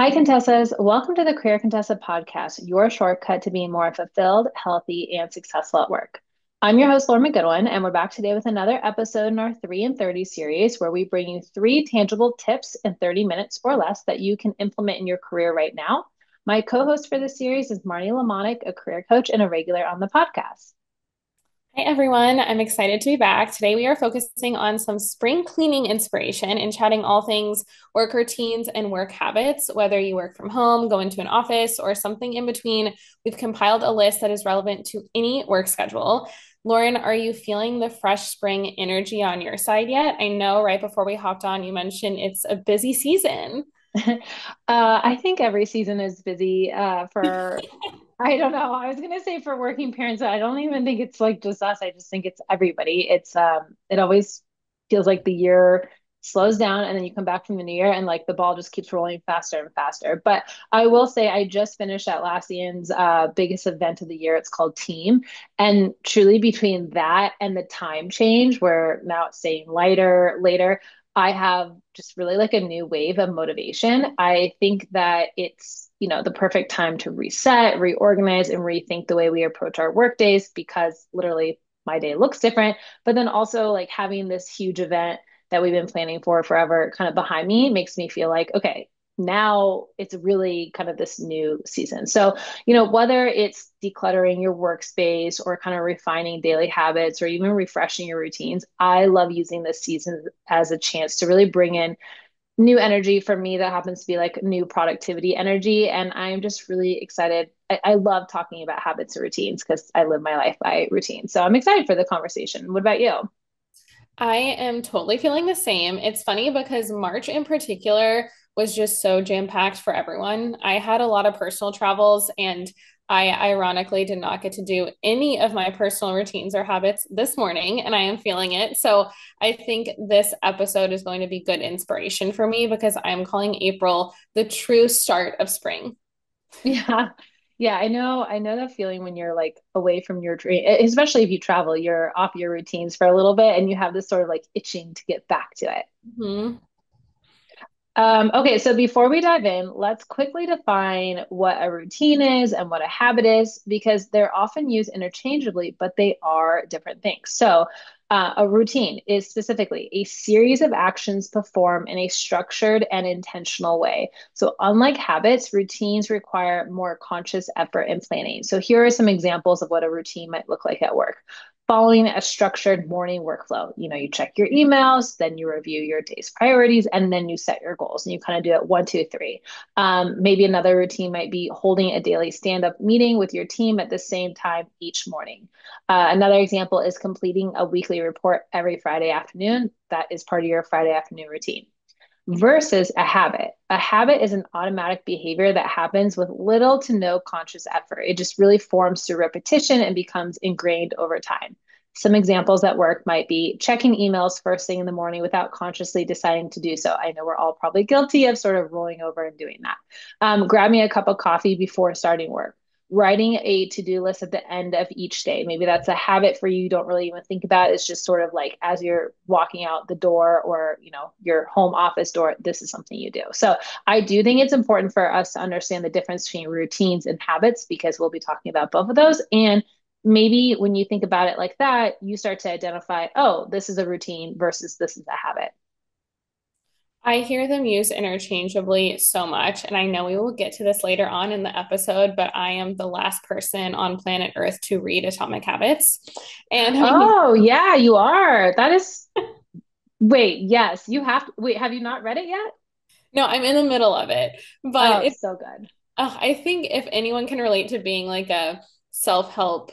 Hi, Contessas. Welcome to the Career Contessa podcast, your shortcut to being more fulfilled, healthy, and successful at work. I'm your host, Lauren McGoodwin, and we're back today with another episode in our 3 in 30 series where we bring you three tangible tips in 30 minutes or less that you can implement in your career right now. My co host for this series is Marnie Lemonik, a career coach and a regular on the podcast. Hi, everyone. I'm excited to be back. Today, we are focusing on some spring cleaning inspiration and chatting all things work routines and work habits. Whether you work from home, go into an office, or something in between, we've compiled a list that is relevant to any work schedule. Lauren, are you feeling the fresh spring energy on your side yet? I know right before we hopped on, you mentioned it's a busy season. I think every season is busy for I don't know. I was gonna say for working parents, but I don't even think it's like just us. I just think it's everybody. It always feels like the year slows down and then you come back from the new year and like the ball just keeps rolling faster and faster. But I will say I just finished Atlassian's biggest event of the year. It's called Team. And truly between that and the time change where now it's saying lighter later, I have just really like a new wave of motivation. I think that it's the perfect time to reset, reorganize, and rethink the way we approach our work days because literally my day looks different. But then also like having this huge event that we've been planning for forever kind of behind me makes me feel like, okay, now it's really kind of this new season. So, whether it's decluttering your workspace or kind of refining daily habits or even refreshing your routines, I love using this season as a chance to really bring in new energy for me that happens to be like new productivity energy. And I'm just really excited. I love talking about habits and routines because I live my life by routine. So I'm excited for the conversation. What about you? I am totally feeling the same. It's funny because March in particular was just so jam-packed for everyone. I had a lot of personal travels and I ironically did not get to do any of my personal routines or habits this morning, and I am feeling it. So I think this episode is going to be good inspiration for me because I'm calling April the true start of spring. Yeah. Yeah, I know that feeling when you're like away from your dream, especially if you travel, you're off your routines for a little bit and you have this sort of like itching to get back to it. Mhm. Okay, so before we dive in, let's quickly define what a routine is and what a habit is because they're often used interchangeably, but they are different things. A routine is specifically a series of actions performed in a structured and intentional way. So, unlike habits, routines require more conscious effort and planning. So, here are some examples of what a routine might look like at work following a structured morning workflow. You check your emails, then you review your day's priorities, and then you set your goals. And you kind of do it one, two, three. Maybe another routine might be holding a daily stand up meeting with your team at the same time each morning. Another example is completing a weekly report every Friday afternoon. That is part of your Friday afternoon routine versus a habit. A habit is an automatic behavior that happens with little to no conscious effort. It just really forms through repetition and becomes ingrained over time. Some examples that work might be checking emails first thing in the morning without consciously deciding to do so. I know we're all probably guilty of sort of rolling over and doing that. Grabbing a cup of coffee before starting work, writing a to-do list at the end of each day. Maybe that's a habit for you. You don't really even think about it. It's just sort of like as you're walking out the door or your home office door, this is something you do. So I do think it's important for us to understand the difference between routines and habits because we'll be talking about both of those. And maybe when you think about it like that, you start to identify, oh, this is a routine versus this is a habit. I hear them used interchangeably so much, and I know we will get to this later on in the episode, but I am the last person on planet Earth to read Atomic Habits. And I know, Oh, yeah, you are. That is, wait, yes, you have to, wait, have you not read it yet? no, I'm in the middle of it, but Oh, so good. I think if anyone can relate to being like a self-help,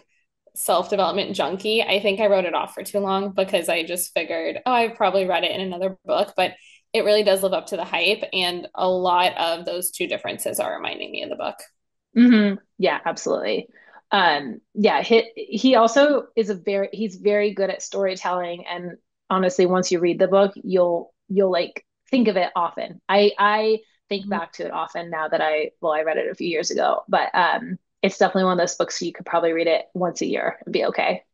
self-development junkie, I think I wrote it off for too long because I just figured, oh, I've probably read it in another book, but it really does live up to the hype, and a lot of those two differences are reminding me of the book. Yeah, absolutely. Yeah, he also is he's very good at storytelling and honestly, once you read the book, you'll like think of it often. I think back to it often now that I read it a few years ago, but it's definitely one of those books you could probably read it once a year and be okay.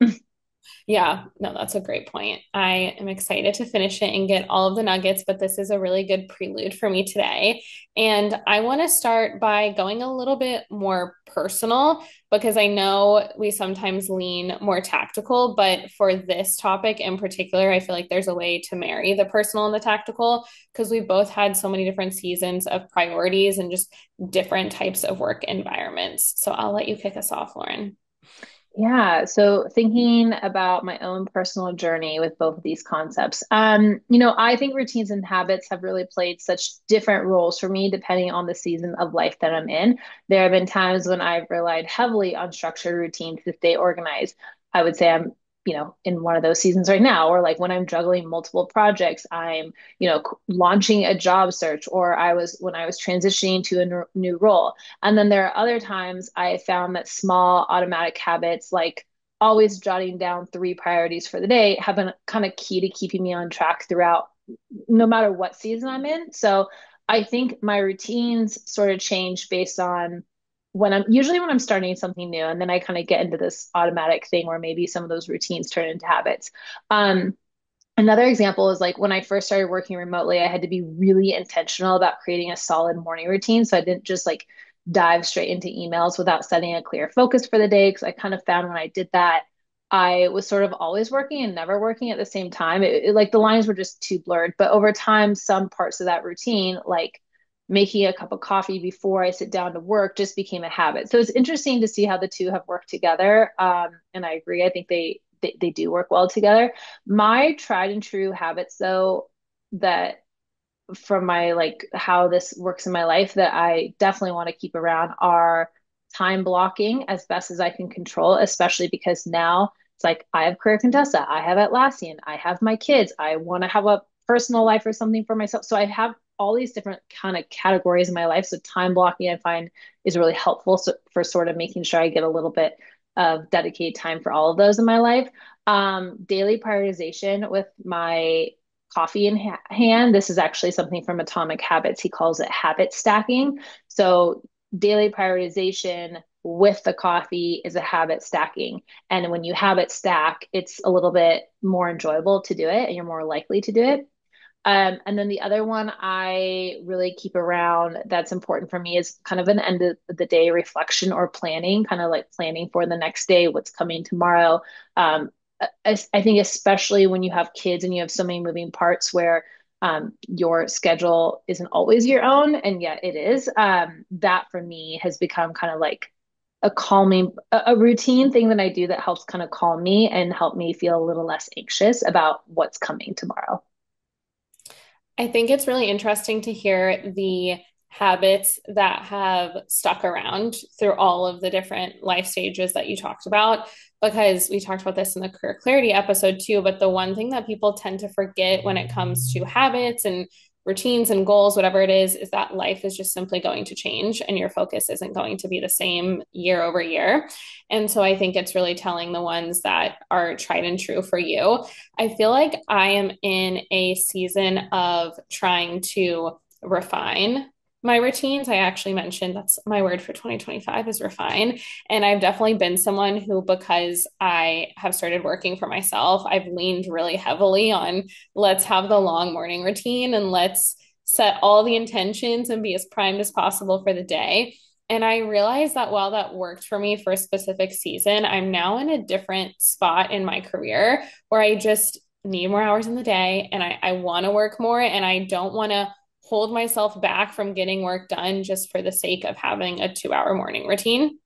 Yeah, no, that's a great point. I am excited to finish it and get all of the nuggets, but this is a really good prelude for me today. And I want to start by going a little bit more personal because I know we sometimes lean more tactical, but for this topic in particular, I feel like there's a way to marry the personal and the tactical because we've both had so many different seasons of priorities and just different types of work environments. So I'll let you kick us off, Lauren. Yeah, so thinking about my own personal journey with both of these concepts, I think routines and habits have really played such different roles for me depending on the season of life that I'm in. There have been times when I've relied heavily on structured routines to stay organized. I would say I'm, in one of those seasons right now, or like when I'm juggling multiple projects, I'm, launching a job search, or when I was transitioning to a new role. And then there are other times I found that small automatic habits, like always jotting down three priorities for the day, have been kind of key to keeping me on track throughout, no matter what season I'm in. So I think my routines sort of change based on when I'm starting something new, and then I kind of get into this automatic thing where maybe some of those routines turn into habits. Um, Another example is like when I first started working remotely, I had to be really intentional about creating a solid morning routine. So I didn't just like dive straight into emails without setting a clear focus for the day. Because I kind of found when I did that, I was sort of always working and never working at the same time. Like the lines were just too blurred. But over time, some parts of that routine, like making a cup of coffee before I sit down to work, just became a habit. So it's interesting to see how the two have worked together. And I agree. I think they do work well together. My tried and true habits, though, that from my like how this works in my life that I definitely want to keep around are time blocking as best as I can control, especially because now it's like I have career Contessa, I have Atlassian, I have my kids, I want to have a personal life or something for myself. So I have all these different kind of categories in my life. So time blocking I find is really helpful for sort of making sure I get a little bit of dedicated time for all of those in my life. Daily prioritization with my coffee in hand. This is actually something from Atomic Habits. He calls it habit stacking. So daily prioritization with the coffee is a habit stacking. And when you habit stack, it's a little bit more enjoyable to do it and you're more likely to do it. And then the other one I really keep around that's important for me is kind of an end of the day reflection or planning, kind of like planning for the next day, what's coming tomorrow. I think especially when you have kids and you have so many moving parts where your schedule isn't always your own, and yet it is. That for me has become kind of like a routine thing that I do that helps kind of calm me and help me feel a little less anxious about what's coming tomorrow. I think it's really interesting to hear the habits that have stuck around through all of the different life stages that you talked about, because we talked about this in the career clarity episode too. But the one thing that people tend to forget when it comes to habits and routines and goals, whatever it is that life is just simply going to change and your focus isn't going to be the same year over year. And so I think it's really telling the ones that are tried and true for you. I feel like I am in a season of trying to refine my routines. I actually mentioned that's my word for 2025 is refine. And I've definitely been someone who, because I have started working for myself, I've leaned really heavily on let's have the long morning routine and let's set all the intentions and be as primed as possible for the day. And I realized that while that worked for me for a specific season, I'm now in a different spot in my career where I just need more hours in the day and I want to work more and I don't want to hold myself back from getting work done just for the sake of having a 2 hour morning routine.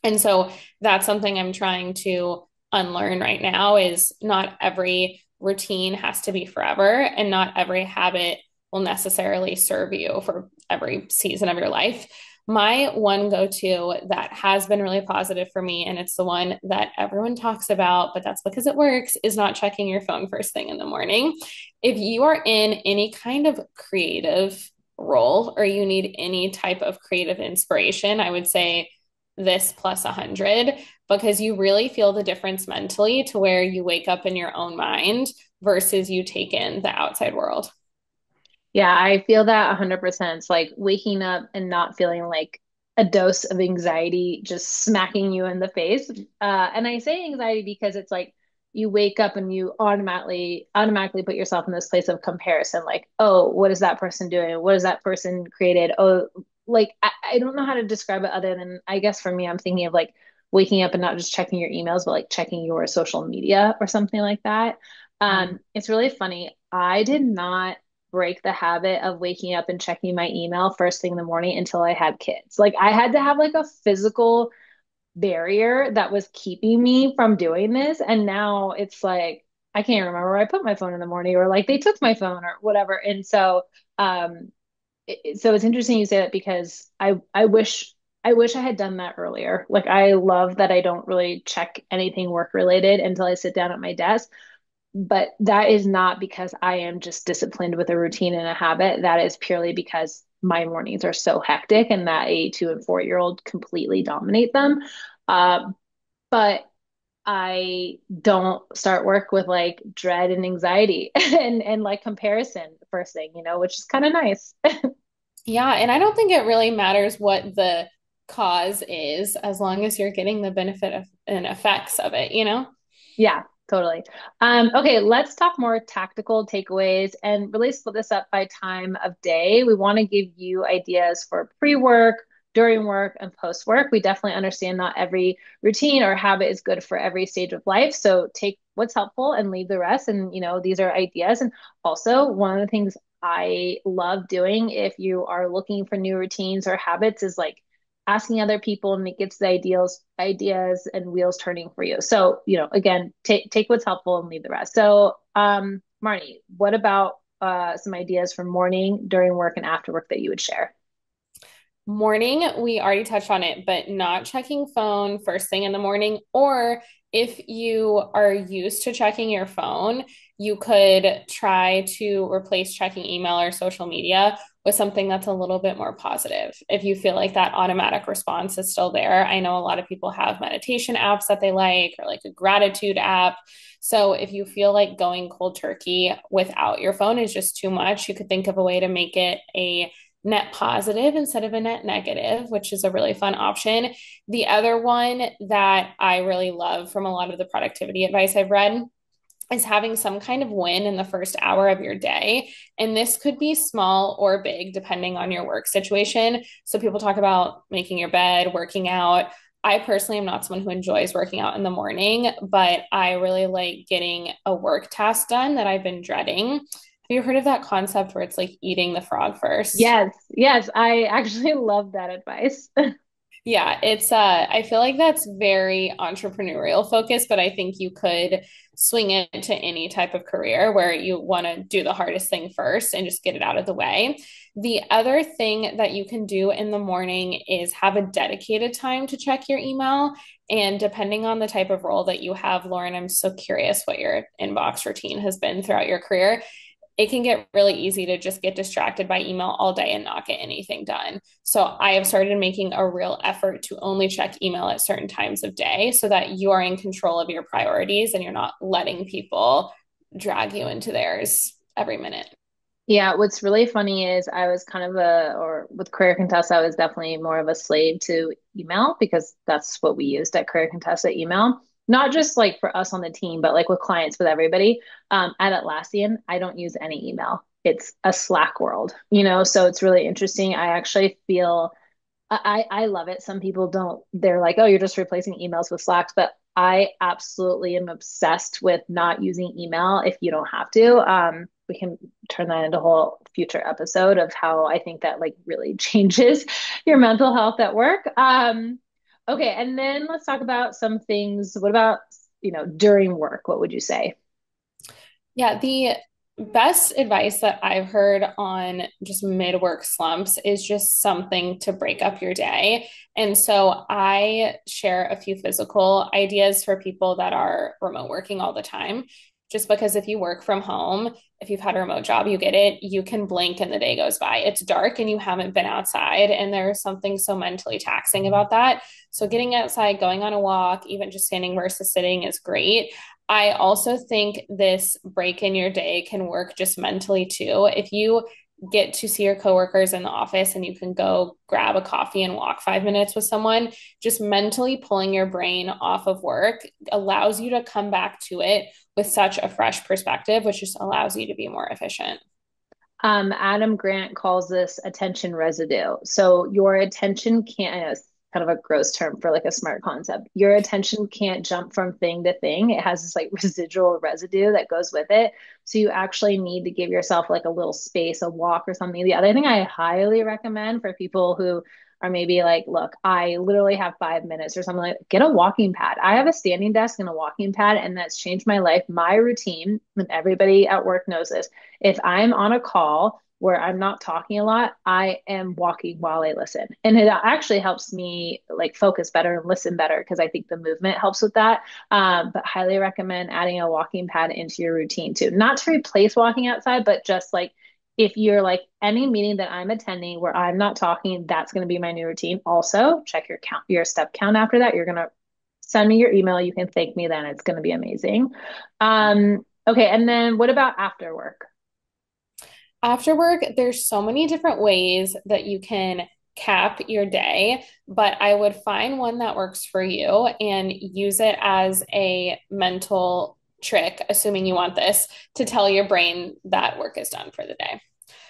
And so that's something I'm trying to unlearn right now is not every routine has to be forever and not every habit will necessarily serve you for every season of your life. My one go to that has been really positive for me, and it's the one that everyone talks about, but that's because it works, is not checking your phone first thing in the morning. If you are in any kind of creative role or you need any type of creative inspiration, I would say this plus 100 because you really feel the difference mentally to where you wake up in your own mind versus you take in the outside world. Yeah, I feel that 100%. It's like waking up and not feeling like a dose of anxiety just smacking you in the face. And I say anxiety because it's like you wake up and you automatically put yourself in this place of comparison, like, oh, what is that person doing? What is that person created? Oh, like I don't know how to describe it other than, I guess for me, I'm thinking of like waking up and not just checking your emails, but like checking your social media or something like that. It's really funny. I did not break the habit of waking up and checking my email first thing in the morning until I had kids. Like I had to have like a physical barrier that was keeping me from doing this. And now it's like, I can't remember where I put my phone in the morning, or like they took my phone or whatever. And so, so it's interesting you say that, because I wish I had done that earlier. Like I love that I don't really check anything work related until I sit down at my desk. But that is not because I am just disciplined with a routine and a habit. That is purely because my mornings are so hectic and that a 2 and 4 year old completely dominate them. Uh, but I don't start work with like dread and anxiety and like comparison first thing, which is kind of nice. Yeah, and I don't think it really matters what the cause is as long as you're getting the benefit of and effects of it, you know? Yeah, totally. Okay, let's talk more tactical takeaways and really split this up by time of day. We want to give you ideas for pre-work, during work, and post-work. We definitely understand not every routine or habit is good for every stage of life. So take what's helpful and leave the rest. And, these are ideas. And also, one of the things I love doing if you are looking for new routines or habits is like asking other people, and it gets the ideas and wheels turning for you. So, again, take what's helpful and leave the rest. So, Marnie, what about some ideas for morning, during work, and after work that you would share? Morning, we already touched on it, but not checking phone first thing in the morning. Or if you are used to checking your phone, you could try to replace checking email or social media with something that's a little bit more positive. If you feel like that automatic response is still there, I know a lot of people have meditation apps that they like, or like a gratitude app. So if you feel like going cold turkey without your phone is just too much, you could think of a way to make it a net positive instead of a net negative, which is a really fun option. The other one that I really love from a lot of the productivity advice I've read is having some kind of win in the first hour of your day. And this could be small or big, depending on your work situation. So people talk about making your bed, working out. I personally am not someone who enjoys working out in the morning, but I really like getting a work task done that I've been dreading. Have you heard of that concept where it's like eating the frog first? Yes, yes, I actually love that advice. Yeah, it's I feel like that's very entrepreneurial focused, but I think you could swing it to any type of career where you want to do the hardest thing first and just get it out of the way. The other thing that you can do in the morning is have a dedicated time to check your email. And depending on the type of role that you have, Lauren, I'm so curious what your inbox routine has been throughout your career. It can get really easy to just get distracted by email all day and not get anything done. So I have started making a real effort to only check email at certain times of day so that you are in control of your priorities and you're not letting people drag you into theirs every minute. Yeah, what's really funny is I was kind of or with Career Contessa, I was definitely more of a slave to email because that's what we used at Career Contessa, email. Not just like for us on the team, but like with clients, with everybody. At Atlassian, I don't use any email. It's a Slack world, so it's really interesting. I actually feel I love it. Some people don't. They're like, oh, you're just replacing emails with Slacks. But I absolutely am obsessed with not using email if you don't have to. We can turn that into a whole future episode of how I think that like really changes your mental health at work. Okay, and then let's talk about some things. What about, during work? What would you say? Yeah, the best advice that I've heard on just mid work slumps is just something to break up your day. And so I share a few physical ideas for people that are remote working all the time. Just because if you work from home, if you've had a remote job, you get it, you can blink and the day goes by. It's dark and you haven't been outside. And there's something so mentally taxing about that. So getting outside, going on a walk, even just standing versus sitting is great. I also think this break in your day can work just mentally too. If you get to see your coworkers in the office and you can go grab a coffee and walk 5 minutes with someone, just mentally pulling your brain off of work allows you to come back to it with such a fresh perspective, which just allows you to be more efficient. Adam Grant calls this attention residue. So your attention can't, I know it's kind of a gross term for like a smart concept. Your attention can't jump from thing to thing. It has this like residual residue that goes with it. So you actually need to give yourself like a little space, a walk or something. The other thing I highly recommend for people who are maybe like, look, I literally have 5 minutes or something like, get a walking pad. I have a standing desk and a walking pad, and that's changed my life. My routine, and everybody at work knows this, if I'm on a call where I'm not talking a lot, I am walking while I listen. And it actually helps me like focus better and listen better because I think the movement helps with that. But highly recommend adding a walking pad into your routine too. Not to replace walking outside, but just like if you're like any meeting that I'm attending where I'm not talking, that's going to be my new routine. Also, check your count, your step count after that. You're going to send me your email. You can thank me then. It's going to be amazing. Okay. And then what about after work? After work, there's so many different ways that you can cap your day, but I would find one that works for you and use it as a mental trick, assuming you want this, to tell your brain that work is done for the day.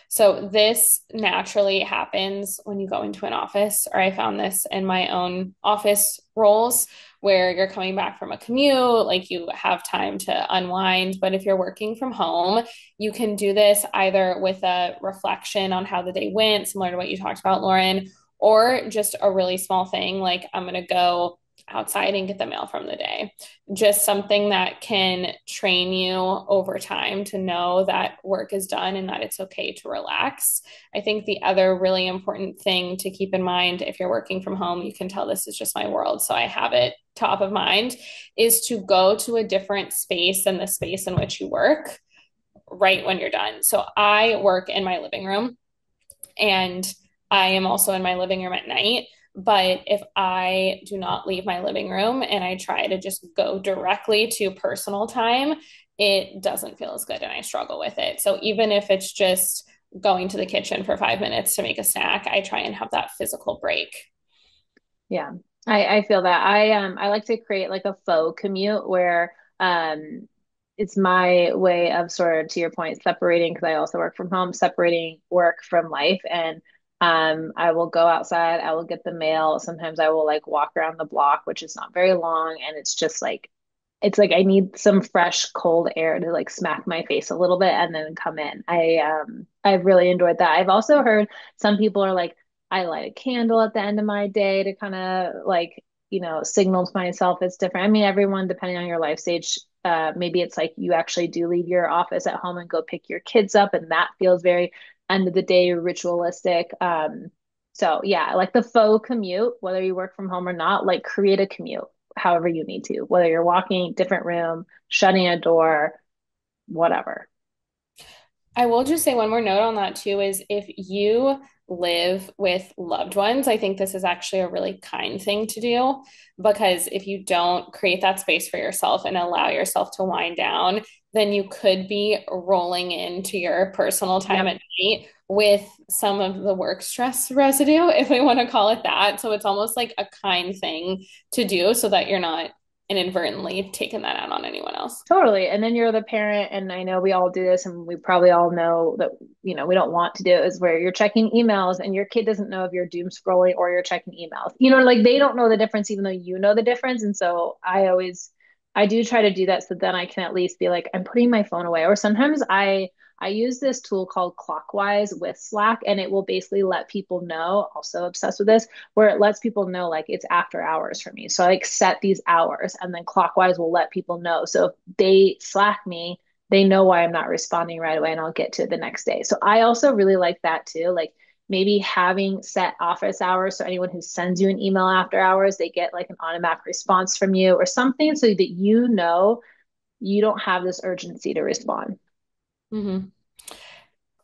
So this naturally happens when you go into an office, or I found this in my own office roles where you're coming back from a commute, like you have time to unwind. But if you're working from home, you can do this either with a reflection on how the day went, similar to what you talked about, Lauren, or just a really small thing like I'm going to go outside and get the mail from the day. Just something that can train you over time to know that work is done and that it's okay to relax. I think the other really important thing to keep in mind if you're working from home, you can tell this is just my world, so I have it top of mind, is to go to a different space than the space in which you work right when you're done. So I work in my living room and I am also in my living room at night. But if I do not leave my living room and I try to just go directly to personal time, it doesn't feel as good and I struggle with it. So even if it's just going to the kitchen for 5 minutes to make a snack, I try and have that physical break. Yeah, I feel that. I like to create like a faux commute where it's my way of sort of to your point, separating because I also work from home, separating work from life. And I will go outside, I will get the mail. Sometimes I will like walk around the block, which is not very long, and it's like I need some fresh cold air to like smack my face a little bit and then come in. I've really enjoyed that. I've also heard some people are like, I light a candle at the end of my day to kind of like, signal to myself it's different. I mean, everyone, depending on your life stage, maybe it's like you actually do leave your office at home and go pick your kids up, and that feels very end of the day ritualistic. So yeah, like the faux commute, whether you work from home or not, like create a commute however you need to, whether you're walking, different room, shutting a door, whatever. I will just say one more note on that too is if you live with loved ones, I think this is actually a really kind thing to do because if you don't create that space for yourself and allow yourself to wind down, then you could be rolling into your personal time Yep. at night with some of the work stress residue, if we want to call it that. So it's almost like a kind thing to do so that you're not inadvertently taking that out on anyone else. Totally. And then you're the parent, and I know we all do this, and we probably all know that, we don't want to do it, is where you're checking emails and your kid doesn't know if you're doom scrolling or you're checking emails. Like they don't know the difference, even though you know the difference. And so I do try to do that so then I can at least be like, I'm putting my phone away. Or sometimes I use this tool called Clockwise with Slack, and it will basically let people know, also obsessed with this, where it lets people know like it's after hours for me. So I like set these hours and then Clockwise will let people know. So if they Slack me, they know why I'm not responding right away and I'll get to it the next day. So I also really like that too. Like maybe having set office hours. So anyone who sends you an email after hours, they get like an automatic response from you or something so that you don't have this urgency to respond. Mm-hmm.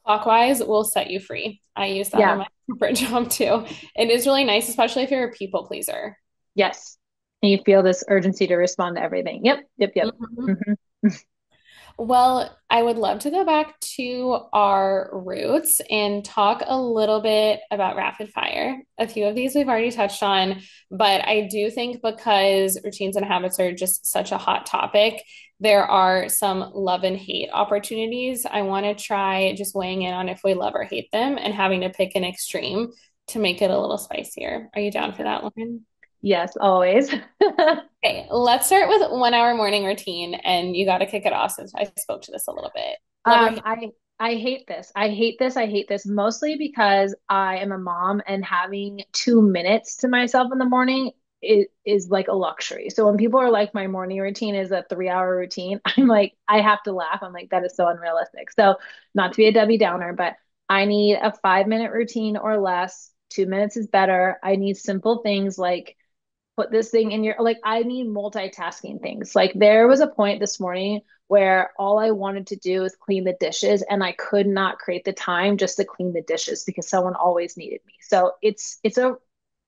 Clockwise will set you free. I use that in Yeah. my corporate job too. It is really nice, especially if you're a people pleaser. Yes. And you feel this urgency to respond to everything. Yep. Yep. Yep. Mhm. Hmm. Well, I would love to go back to our roots and talk a little bit about rapid fire. A few of these we've already touched on, but I do think because routines and habits are just such a hot topic, there are some love and hate opportunities. I want to try just weighing in on if we love or hate them and having to pick an extreme to make it a little spicier. Are you down for that, Lauren? Yes, always. Okay, let's start with 1 hour morning routine, and you got to kick it off since I spoke to this a little bit. Love or Um, hate? I I hate this. I hate this. I hate this mostly because I am a mom and having 2 minutes to myself in the morning is like a luxury. So when people are like, my morning routine is a 3 hour routine, I'm like, I have to laugh. I'm like, that is so unrealistic. So not to be a Debbie Downer, but I need a 5 minute routine or less. 2 minutes is better. I need simple things like put this thing in your like I need multitasking things. Like there was a point this morning where all I wanted to do was clean the dishes and I could not create the time just to clean the dishes because someone always needed me. So it's a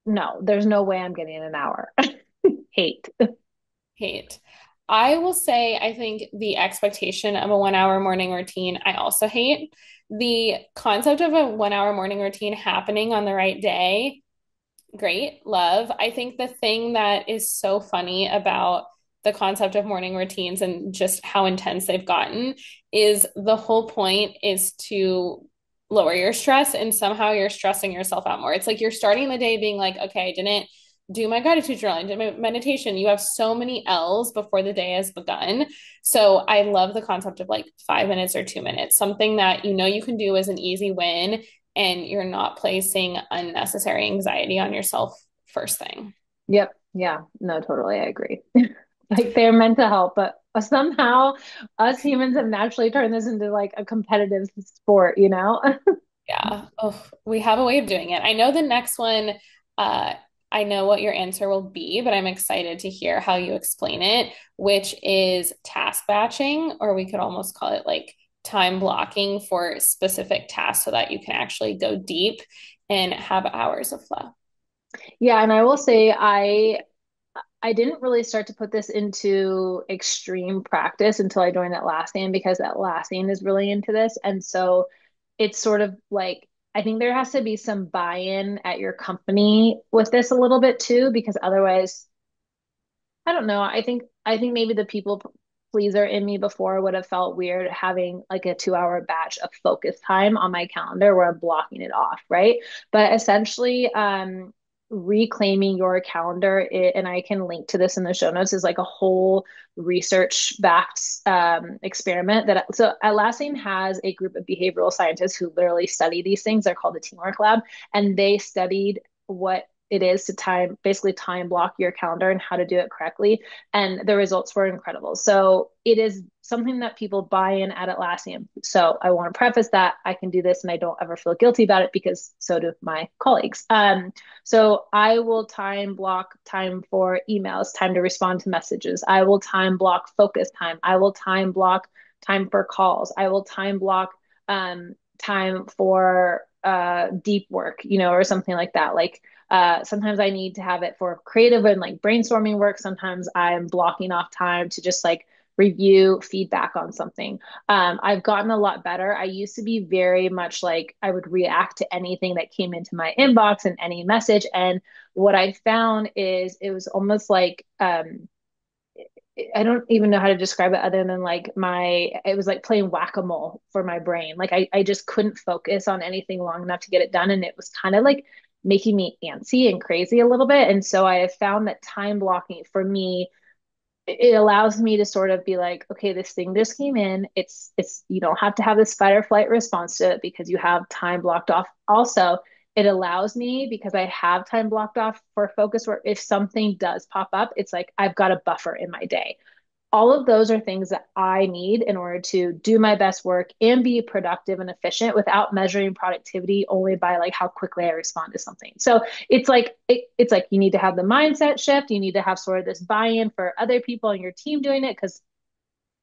no, there's no way I'm getting an hour. Hate. Hate. I will say, I think the expectation of a 1 hour morning routine, I also hate. The concept of a 1 hour morning routine happening on the right day, great, love. I think the thing that is so funny about the concept of morning routines and just how intense they've gotten is the whole point is to lower your stress, and somehow you're stressing yourself out more. It's like you're starting the day being like, okay, I didn't do my gratitude journal, I did my meditation. You have so many L's before the day has begun. So I love the concept of like 5 minutes or 2 minutes, something that you know you can do as an easy win and you're not placing unnecessary anxiety on yourself first thing. Yep. Yeah. No, totally. I agree. Like they're meant to help, but somehow us humans have naturally turned this into like a competitive sport, you know? Yeah. Oh, we have a way of doing it. I know the next one, uh, I know what your answer will be, but I'm excited to hear how you explain it, which is task batching, or we could almost call it like time blocking for specific tasks so that you can actually go deep and have hours of flow. Yeah, and I will say I didn't really start to put this into extreme practice until I joined Atlassian because Atlassian is really into this. And so it's sort of like I think there has to be some buy-in at your company with this a little bit too, because otherwise, I don't know. I think maybe the people pleaser in me before would have felt weird having like a 2 hour batch of focus time on my calendar where I'm blocking it off, right? But essentially, reclaiming your calendar, and I can link to this in the show notes, is like a whole research-backed experiment that so Atlassian has a group of behavioral scientists who literally study these things. They're called the Teamwork Lab, and they studied what it is to basically time block your calendar and how to do it correctly. And the results were incredible. So it is something that people buy in at Atlassian. So I want to preface that I can do this and I don't ever feel guilty about it because so do my colleagues. So I will time block time for emails, time to respond to messages. I will time block focus time. I will time block time for calls. I will time block time for deep work, or something like that. Like sometimes I need to have it for creative and like brainstorming work. Sometimes I'm blocking off time to just like review feedback on something. I've gotten a lot better. I used to be very much like I would react to anything that came into my inbox and any message. And what I found is it was almost like I don't even know how to describe it other than like it was like playing whack-a-mole for my brain. Like I just couldn't focus on anything long enough to get it done. And it was kind of like making me antsy and crazy a little bit. And so I have found that time blocking for me, it allows me to sort of be like, okay, this thing just came in. It's you don't have to have this fight or flight response to it because you have time blocked off. Also, it allows me because I have time blocked off for focus work. If something does pop up, it's like I've got a buffer in my day. All of those are things that I need in order to do my best work and be productive and efficient without measuring productivity only by like how quickly I respond to something. So it's like you need to have the mindset shift. You need to have sort of this buy-in for other people on your team doing it because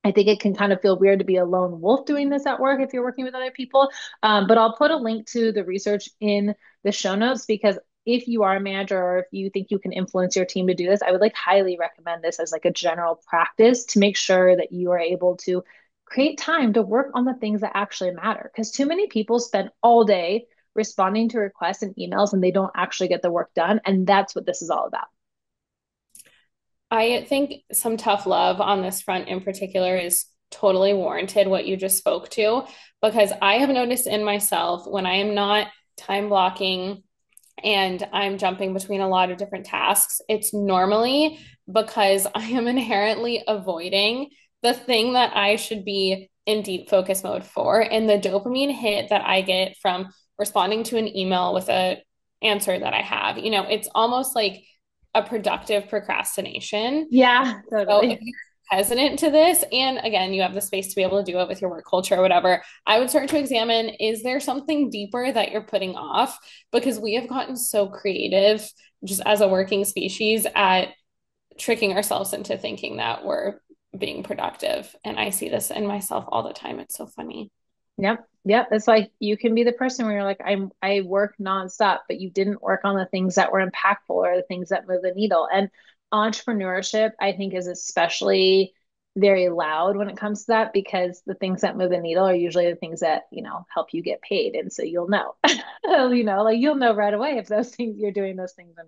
I think it can kind of feel weird to be a lone wolf doing this at work if you're working with other people. But I'll put a link to the research in the show notes because if you are a manager or if you think you can influence your team to do this, I would like highly recommend this as like a general practice to make sure that you are able to create time to work on the things that actually matter. Because too many people spend all day responding to requests and emails and they don't actually get the work done. And that's what this is all about. I think some tough love on this front in particular is totally warranted, what you just spoke to, because I have noticed in myself when I am not time blocking and I'm jumping between a lot of different tasks, it's normally because I am inherently avoiding the thing that I should be in deep focus mode for. And the dopamine hit that I get from responding to an email with a answer that I have, it's almost like a productive procrastination. Yeah, So if totally. you're hesitant to this, and again, you have the space to be able to do it with your work culture or whatever, I would start to examine, is there something deeper that you're putting off? Because we have gotten so creative just as a working species at tricking ourselves into thinking that we're being productive. And I see this in myself all the time. It's so funny. Yep. Yep. It's like you can be the person where you're like, I work nonstop, but you didn't work on the things that were impactful or the things that move the needle. And entrepreneurship, I think, is especially very loud when it comes to that because the things that move the needle are usually the things that, help you get paid. And so you'll know, like you'll know right away if those things you're doing those things or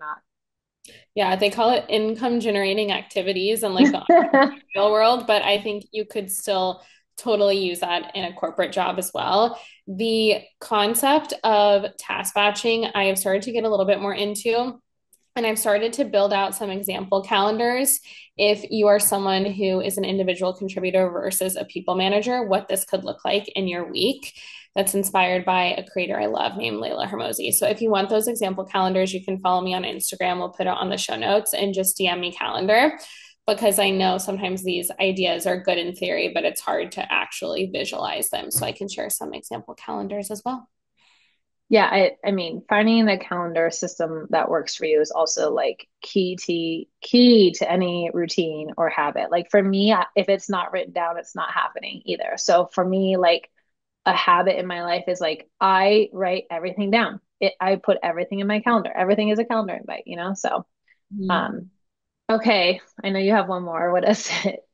Yeah, they call it income generating activities in like the not. real world, but I think you could still totally use that in a corporate job as well. The concept of task batching, I have started to get a little bit more into. And I've started to build out some example calendars. If you are someone who is an individual contributor versus a people manager, what this could look like in your week. That's inspired by a creator I love named Layla Hermosi. So if you want those example calendars, you can follow me on Instagram. We'll put it on the show notes and just DM me calendar because I know sometimes these ideas are good in theory, but it's hard to actually visualize them. So I can share some example calendars as well. Yeah, I mean, finding the calendar system that works for you is also like key to any routine or habit. Like for me, if it's not written down, it's not happening either. So for me, like a habit in my life is like I write everything down. I put everything in my calendar. Everything is a calendar invite. So, Mhm. um, okay, I know you have one more. What is it?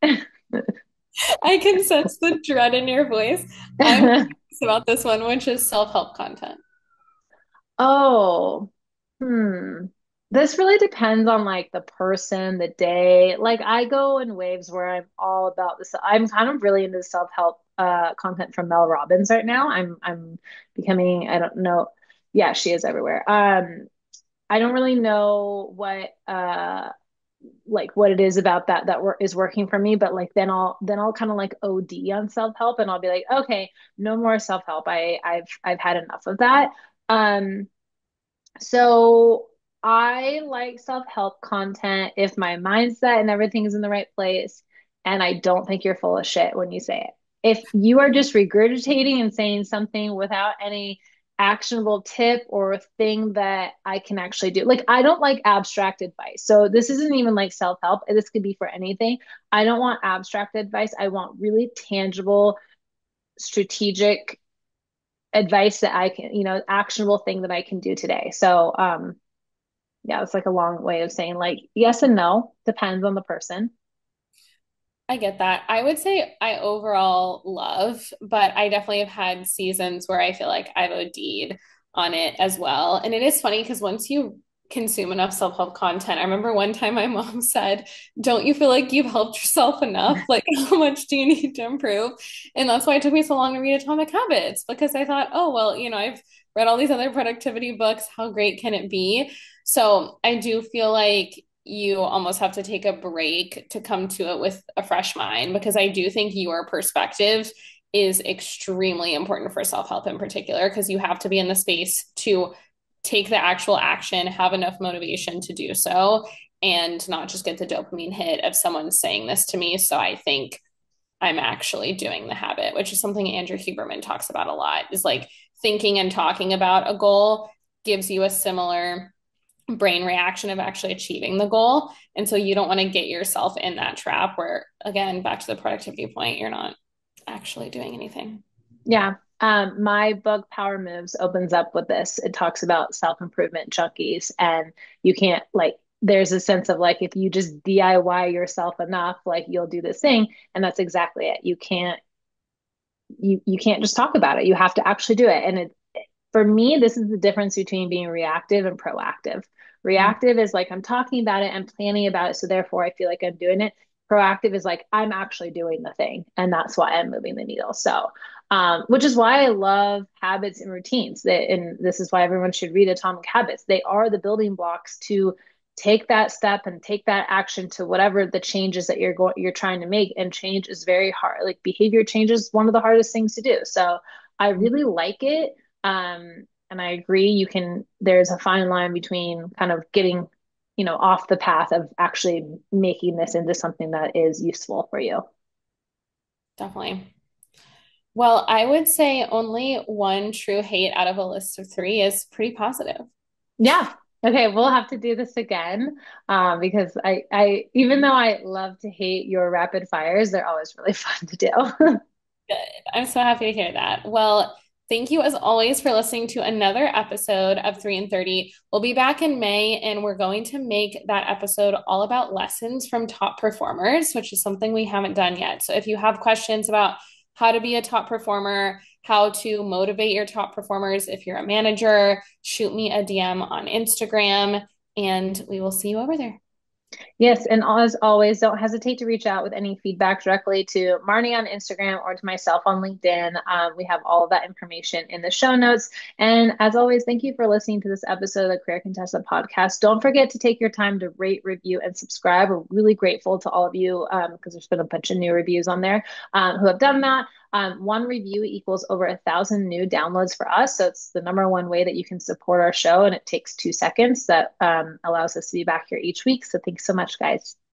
I can sense the dread in your voice. I'm curious about this one, which is self-help content. Oh, hmm. This really depends on like the person, the day. Like I go in waves where I'm all about this. I'm kind of really into self-help content from Mel Robbins right now. I'm becoming, I don't know. Yeah, she is everywhere. I don't really know what like what it is about that work is working for me, but like then I'll kind of like OD on self-help and I'll be like, okay, no more self-help. I've had enough of that. Um so I like self-help content if my mindset and everything is in the right place, and I don't think you're full of shit when you say it. If you are just regurgitating and saying something without any actionable tip or thing that I can actually do, like I don't like abstract advice. So this isn't even like self-help. This could be for anything. I don't want abstract advice. I want really tangible, strategic advice that I can, actionable thing that I can do today. So, yeah, it's like a long way of saying like yes and no, depends on the person. I get that. I would say I overall love, but I definitely have had seasons where I feel like I've OD'd on it as well. And it is funny because once you consume enough self-help content, I remember one time my mom said, "Don't you feel like you've helped yourself enough? Like, how much do you need to improve?" And that's why it took me so long to read Atomic Habits because I thought, oh, well, I've read all these other productivity books. How great can it be? So I do feel like you almost have to take a break to come to it with a fresh mind because I do think your perspective is extremely important for self-help in particular because you have to be in the space to take the actual action, have enough motivation to do so, and not just get the dopamine hit of someone saying this to me. So I think I'm actually doing the habit, which is something Andrew Huberman talks about a lot, is like thinking and talking about a goal gives you a similar brain reaction of actually achieving the goal. And so you don't want to get yourself in that trap where, again, back to the productivity point, you're not actually doing anything. Yeah. My book Power Moves opens up with this. It talks about self-improvement junkies, and you can't like there's a sense of like if you just DIY yourself enough, like you'll do this thing, and that's exactly it. You can't. you can't just talk about it. You have to actually do it. And for me, this is the difference between being reactive and proactive. Reactive is like I'm talking about it, I'm planning about it, so therefore I feel like I'm doing it. Proactive is like I'm actually doing the thing, and that's why I'm moving the needle. So, which is why I love habits and routines. And this is why everyone should read Atomic Habits. They are the building blocks to take that step and take that action to whatever the changes that you're trying to make. And change is very hard. Like behavior change is one of the hardest things to do. So I really like it. And I agree, there's a fine line between kind of getting, off the path of actually making this into something that is useful for you. Definitely. Well, I would say only one true hate out of a list of three is pretty positive. Yeah. Okay, we'll have to do this again because even though I love to hate your rapid fires, they're always really fun to do. Good. I'm so happy to hear that. Well, thank you as always for listening to another episode of 3 and 30. We'll be back in May and we're going to make that episode all about lessons from top performers, which is something we haven't done yet. So if you have questions about how to be a top performer, how to motivate your top performers, if you're a manager, shoot me a DM on Instagram and we will see you over there. Yes, and as always, don't hesitate to reach out with any feedback directly to Marnie on Instagram or to myself on LinkedIn. We have all of that information in the show notes. And as always, thank you for listening to this episode of the Career Contessa podcast. Don't forget to take your time to rate, review, and subscribe. We're really grateful to all of you because there's been a bunch of new reviews on there who have done that. One review equals over 1,000 new downloads for us. So it's the number one way that you can support our show. And it takes 2 seconds that allows us to be back here each week. So thanks so much, guys.